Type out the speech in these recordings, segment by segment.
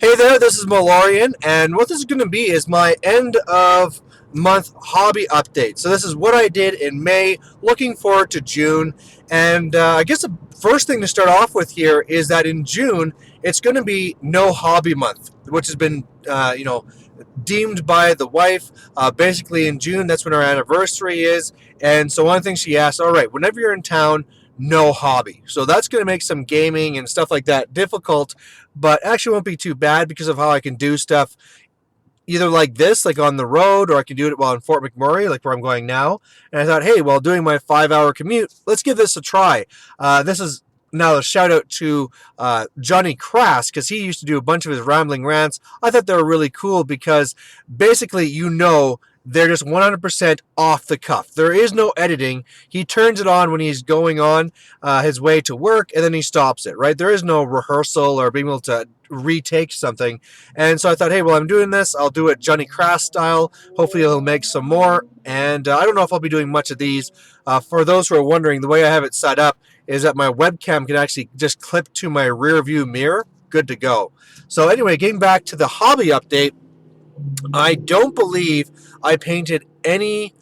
Hey there, this is Malorian, and what this is going to be is my end of month hobby update. So, this is what I did in May, looking forward to June. And I guess the first thing to start off with here is that in June, it's going to be no hobby month, which has been, deemed by the wife. Basically, in June, that's when our anniversary is. And so, one thing she asked, all right, whenever you're in town, no hobby. So that's going to make some gaming and stuff like that difficult, but actually won't be too bad because of how I can do stuff either like this, like on the road, or I can do it while in Fort McMurray, like where I'm going now. And I thought, hey, while doing my 5 hour commute, let's give this a try. This is now a shout out to Johnny Crass because he used to do a bunch of his rambling rants. I thought they were really cool because basically, they're just 100% off the cuff. There is no editing. He turns it on when he's going on his way to work, and then he stops it, right? There is no rehearsal or being able to retake something. And so I thought, hey, well, I'm doing this. I'll do it Johnny Crass style. Hopefully he'll make some more. And I don't know if I'll be doing much of these. For those who are wondering, the way I have it set up is that my webcam can actually just clip to my rear view mirror. Good to go. So anyway, getting back to the hobby update, I don't believe I painted any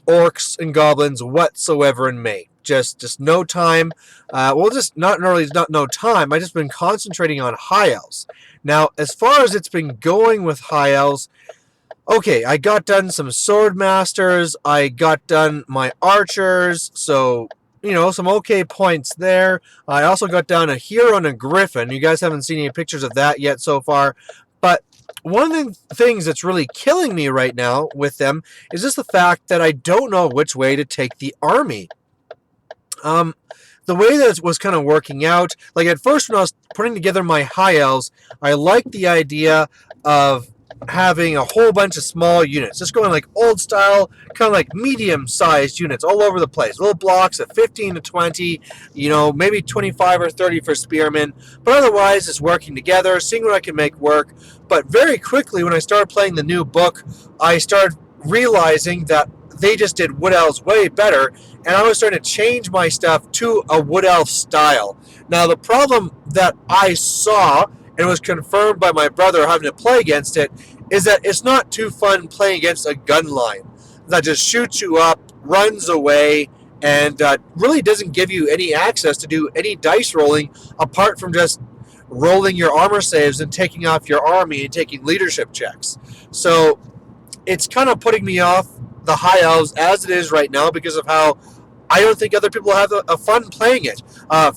orcs and goblins whatsoever in May. Just no time. Just not really not no time. I just been concentrating on high elves. Now, as far as it's been going with high elves, okay, I got done some sword masters. I got done my archers. So some okay points there. I also got down a hero and a griffin. You guys haven't seen any pictures of that yet so far, but one of the things that's really killing me right now with them is just the fact that I don't know which way to take the army. The way that it was kind of working out, like at first when I was putting together my high elves, I liked the idea of having a whole bunch of small units, just going like old style, kind of like medium-sized units all over the place, little blocks of 15 to 20, maybe 25 or 30 for spearmen, but otherwise it's working together, seeing what I can make work. But very quickly when I started playing the new book, I started realizing that they just did wood elves way better, and I was starting to change my stuff to a wood elf style. Now the problem that I saw, and was confirmed by my brother having to play against it, is that it's not too fun playing against a gun line that just shoots you up, runs away, and really doesn't give you any access to do any dice rolling apart from just rolling your armor saves and taking off your army and taking leadership checks. So it's kind of putting me off the high elves as it is right now because of how I don't think other people have a fun playing it.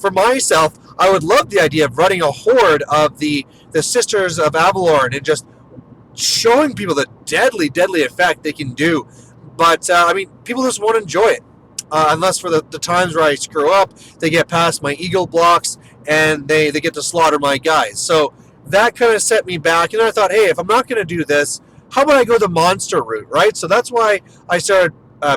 For myself, I would love the idea of running a horde of the Sisters of Avalorn and just showing people the deadly effect they can do. But, people just won't enjoy it. Unless for the times where I screw up, they get past my eagle blocks and they get to slaughter my guys. So that kind of set me back. And I thought, hey, if I'm not going to do this, how about I go the monster route, right? So that's why I started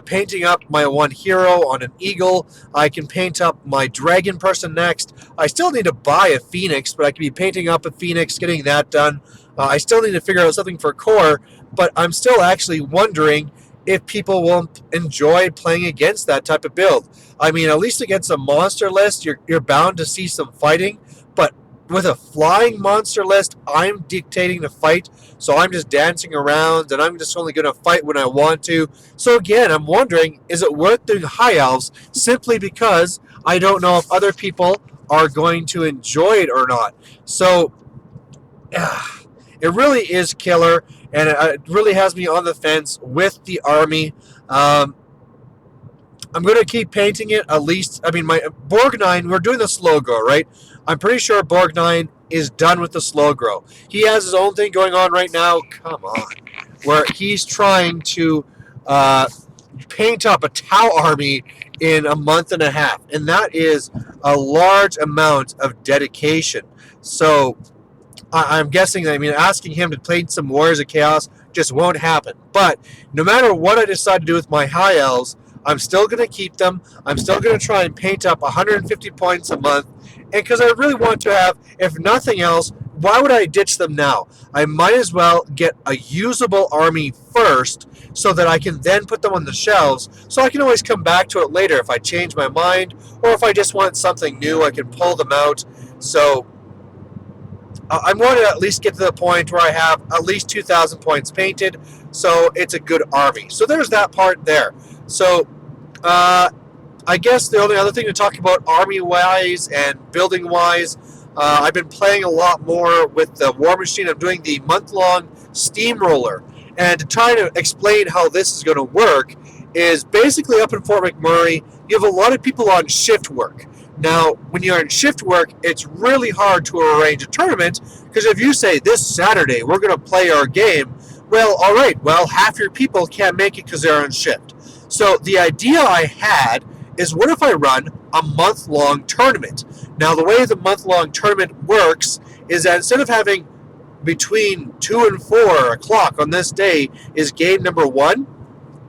painting up my one hero on an eagle. I can paint up my dragon person next. I still need to buy a phoenix, but I can be painting up a phoenix, getting that done. I still need to figure out something for core, but I'm still actually wondering if people will enjoy playing against that type of build. I mean, at least against a monster list, you're bound to see some fighting, but with a flying monster list, I'm dictating the fight, so I'm just dancing around, and I'm just only going to fight when I want to. So again, I'm wondering, is it worth doing high elves simply because I don't know if other people are going to enjoy it or not? So it really is killer, and it really has me on the fence with the army. I'm going to keep painting it at least. I mean, my Borgnine, we're doing the slow grow, right? I'm pretty sure Borgnine is done with the slow grow. He has his own thing going on right now. Come on. Where he's trying to paint up a Tau army in a month and a half. And that is a large amount of dedication. So I'm guessing, asking him to paint some Warriors of Chaos just won't happen. But no matter what I decide to do with my high elves, I'm still going to keep them. I'm still going to try and paint up 150 points a month. And because I really want to have, if nothing else, why would I ditch them now? I might as well get a usable army first so that I can then put them on the shelves so I can always come back to it later if I change my mind or if I just want something new, I can pull them out. So I want to at least get to the point where I have at least 2,000 points painted, so it's a good army. So there's that part there. So I guess the only other thing to talk about army-wise and building-wise, I've been playing a lot more with the War Machine. I'm doing the month-long Steamroller. And to try to explain how this is going to work is basically up in Fort McMurray, you have a lot of people on shift work. Now, when you're in shift work, it's really hard to arrange a tournament because if you say this Saturday we're going to play our game, well, all right, well, half your people can't make it because they're on shift. So the idea I had is what if I run a month-long tournament? Now, the way the month-long tournament works is that instead of having between 2 and 4 o'clock on this day is game number 1,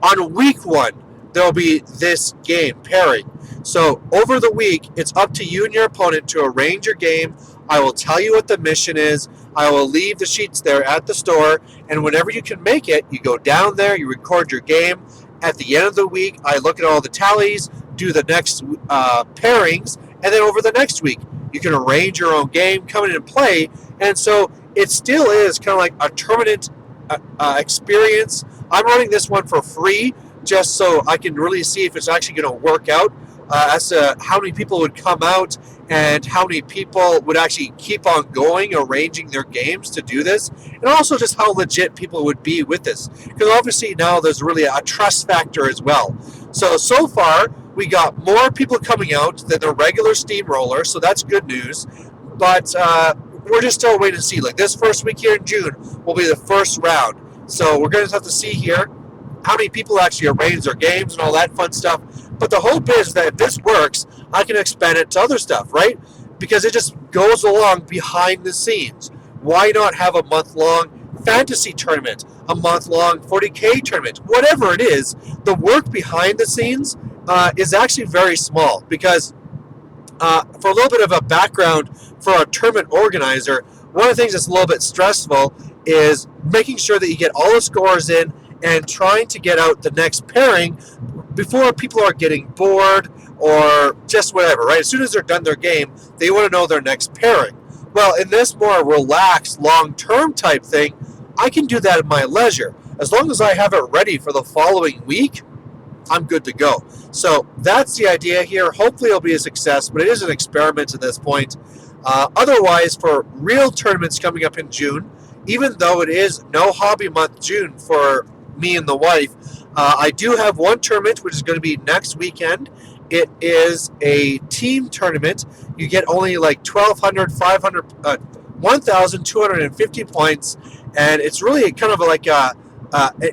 on week 1, there'll be this game pairing. So over the week, it's up to you and your opponent to arrange your game. I will tell you what the mission is. I will leave the sheets there at the store, and whenever you can make it, you go down there, you record your game. At the end of the week, I look at all the tallies, do the next pairings, and then over the next week, you can arrange your own game, come in and play. And so it still is kind of like a tournament experience. I'm running this one for free just so I can really see if it's actually going to work out as to how many people would come out and how many people would actually keep on going, arranging their games to do this, and also just how legit people would be with this. Because obviously now there's really a trust factor as well. So far, we got more people coming out than the regular Steamroller, so that's good news. But we're just still waiting to see. Like this first week here in June will be the first round. So we're going to have to see here how many people actually arrange their games and all that fun stuff. But the hope is that if this works, I can expand it to other stuff, right? Because it just goes along behind the scenes. Why not have a month-long fantasy tournament, a month-long 40K tournament, whatever it is? The work behind the scenes is actually very small because for a little bit of a background for a tournament organizer, one of the things that's a little bit stressful is making sure that you get all the scores in and trying to get out the next pairing before people are getting bored or just whatever, right? As soon as they're done their game, they want to know their next pairing. Well, in this more relaxed, long-term type thing, I can do that at my leisure. As long as I have it ready for the following week, I'm good to go. So that's the idea here. Hopefully it'll be a success, but it is an experiment at this point. Otherwise, for real tournaments coming up in June, even though it is no hobby month June for me and the wife, I do have one tournament which is going to be next weekend. It is a team tournament. You get only like 1,200, 500, 1,250 points, and it's really kind of like an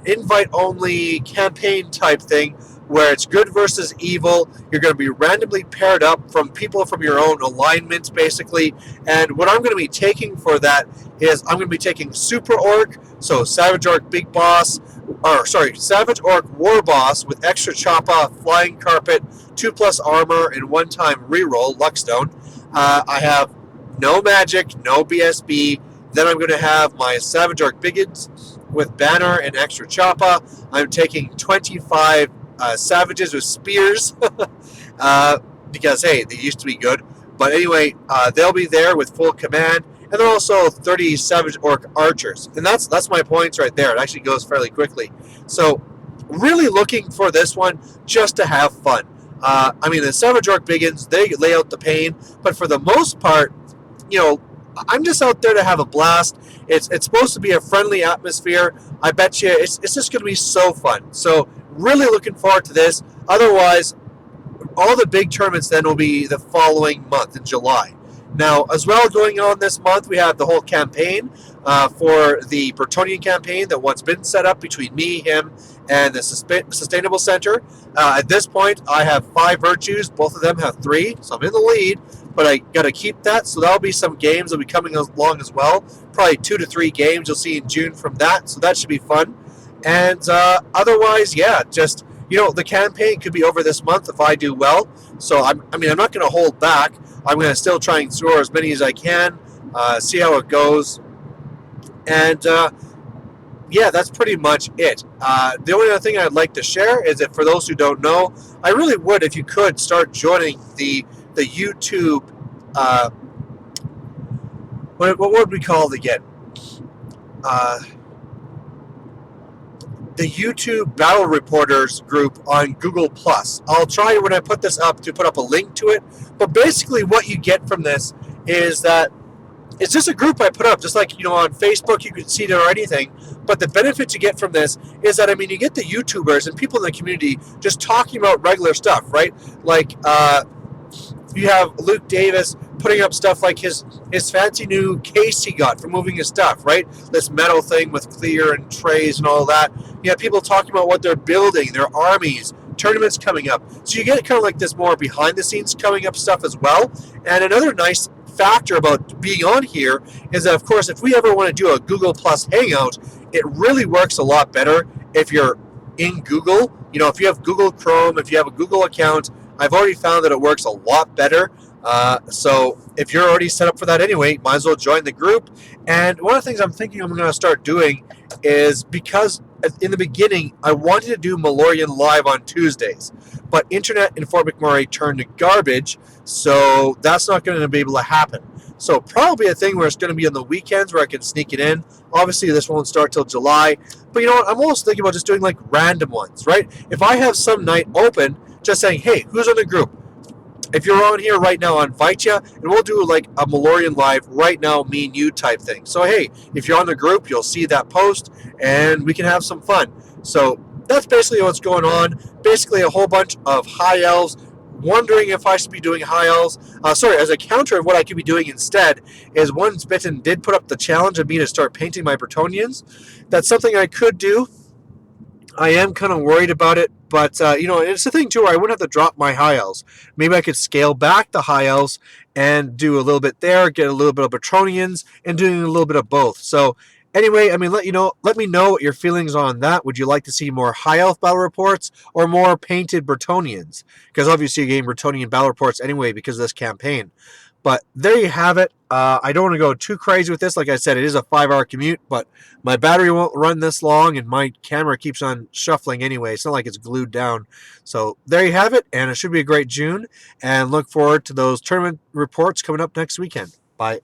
invite-only campaign type thing where it's good versus evil. You're going to be randomly paired up from people from your own alignment, basically. And what I'm going to be taking for that is I'm going to be taking Super Orc, so Savage Orc Big Boss, Savage Orc War Boss with extra Choppa, Flying Carpet, 2+ armor, and one-time reroll, Luckstone. I have no magic, no BSB. Then I'm going to have my Savage Orc Biggins with Banner and extra Choppa. I'm taking 25 Savages with Spears because, hey, they used to be good. But anyway, they'll be there with full command. And then also 30 Savage Orc Archers. And that's my points right there. It actually goes fairly quickly. So really looking for this one just to have fun. I mean, the Savage Orc Biggins, they lay out the pain. But for the most part, you know, I'm just out there to have a blast. It's supposed to be a friendly atmosphere. I bet you it's just going to be so fun. So really looking forward to this. Otherwise, all the big tournaments then will be the following month in July. Now, as well going on this month, we have the whole campaign for the Bretonnian campaign that once been set up between me, him, and the Sustainable Center. At this point, I have 5 virtues. Both of them have 3, so I'm in the lead. But I got to keep that, so there'll be some games that'll be coming along as well. Probably 2 to 3 games you'll see in June from that, so that should be fun. And otherwise, yeah, just, you know, the campaign could be over this month if I do well. So, I'm not going to hold back. I'm going to still try and score as many as I can, see how it goes. And, yeah, that's pretty much it. The only other thing I'd like to share is that for those who don't know, I really would, if you could, start joining the YouTube what would we call it again? Uh, the YouTube Battle Reporters group on Google Plus. I'll try when I put this up to put up a link to it. But basically, what you get from this is that it's just a group I put up, just like on Facebook you can see it or anything. But the benefit you get from this is that you get the YouTubers and people in the community just talking about regular stuff, right? Like you have Luke Davis putting up stuff like his fancy new case he got for moving his stuff, right? This metal thing with clear and trays and all that. You have people talking about what they're building, their armies, tournaments coming up. So you get kind of like this more behind the scenes coming up stuff as well. And another nice factor about being on here is that, of course, if we ever want to do a Google Plus Hangout, it really works a lot better if you're in Google. If you have Google Chrome, if you have a Google account, I've already found that it works a lot better. So if you're already set up for that anyway, might as well join the group. And one of the things I'm thinking I'm going to start doing is, because in the beginning I wanted to do Malorian live on Tuesdays, but internet in Fort McMurray turned to garbage, so that's not going to be able to happen. So probably a thing where it's going to be on the weekends where I can sneak it in. Obviously this won't start till July, but you know what, I'm almost thinking about just doing like random ones, right? If I have some night open, just saying, hey, who's on the group? If you're on here right now, I'll invite you, and we'll do like a Malorian live right now, me and you type thing. So hey, if you're on the group, you'll see that post, and we can have some fun. So that's basically what's going on. Basically a whole bunch of high elves, wondering if I should be doing high elves. As a counter of what I could be doing instead is, Once Bitten did put up the challenge of me to start painting my Bretonnians. That's something I could do. I am kind of worried about it, but it's the thing too where I wouldn't have to drop my high elves. Maybe I could scale back the high elves and do a little bit there, get a little bit of Bretonnians, and doing a little bit of both. So anyway, let me know what your feelings on that. Would you like to see more high elf battle reports or more painted Bretonnians? Because obviously you're getting Bretonnian battle reports anyway because of this campaign. But there you have it. I don't want to go too crazy with this. Like I said, it is a 5-hour commute, but my battery won't run this long, and my camera keeps on shuffling anyway. It's not like it's glued down. So there you have it, and it should be a great June. And look forward to those tournament reports coming up next weekend. Bye.